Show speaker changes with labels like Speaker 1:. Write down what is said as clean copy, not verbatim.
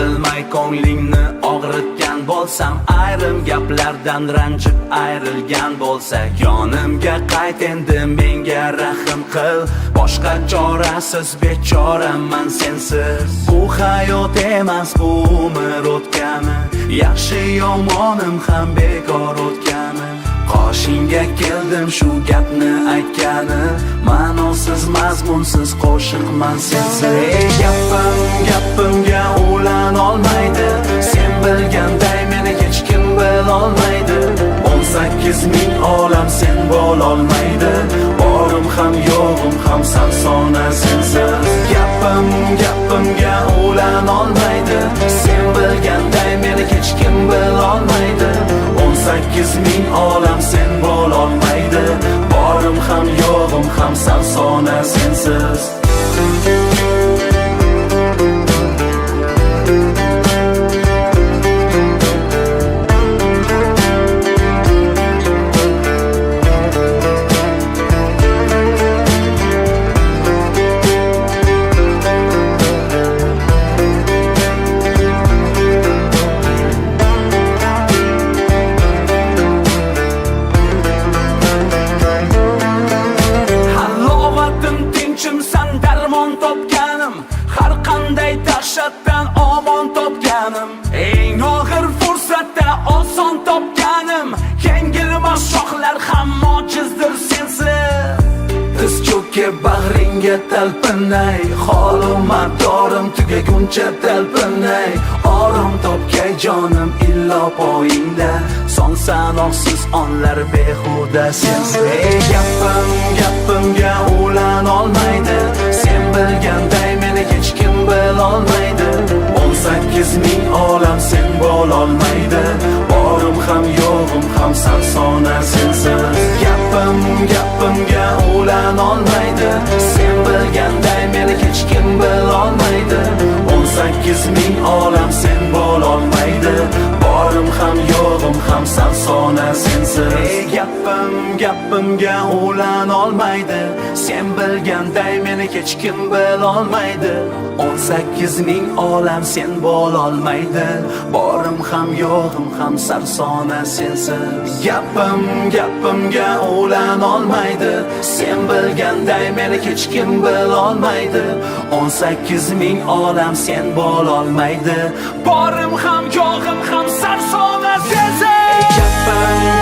Speaker 1: bilmay ko'nglingni og'ritgan bo'lsam, ayrim gaplardan ranjib ayrilgan bo'lsak, yonimga qayt endi, menga rahim qil. Boshqa chorasiz bechoraman sensiz. Bu hayot emas, bu umr o'tgani, yaxshi yomonim ham bekor o'tgani. Qoshingga keldim shu gapni aytgani, ma'nosiz mazmunsiz qo'shiqman sensiz. Gapimga ulan olmaydi, sen bilganday meni hech kim bilolmaydi. 18 ming olam sen bo'lolmaydi, borim ham yo'g'im ham samsona sensiz. Gapimga ulan olmaydi, sen bilganday meni hech kim bilolmaydi. 18 ming olam sen bo'lolmaydi, borim ham yo'g'im ham samsona sensiz. Har qanday dahshatdan omon topganim, eng og'ir fursatda oson topganim. Yengilmas shoxlar ham mojizdir sensiz. Tiz cho'kib bag'ringga talpinay, holimat dorim tugaguncha talpinay. Orom topgay jonim illo poyingda, son sanoqsiz onlar behuda sensiz. Gapimga ulan olmaydi, sen bilganday meni hech kim bilolmaydi. 18 ming olam sen bo'lolmaydi, borim ham yo'g'im ham samsona sensiz. Gapimga ulan olmaydi, sen bilganday meni hech kim bilolmaydi. 18 ming olam sen bo'lolmaydi, borim ham yo'g'im ham samsona sensiz. Gapimga ulan olmaydi, sen bilganday meni hech kim bilolmaydi. 18 ming olam sen bo'lolmaydi, borim ham yo'g'im ham samsona sensiz. Gapimga ulan olmaydi, sen bilganday meni hech kim bilolmaydi. 18 ming olam sen bo'lolmaydi, borim ham yo'g'im ham samsona sensiz.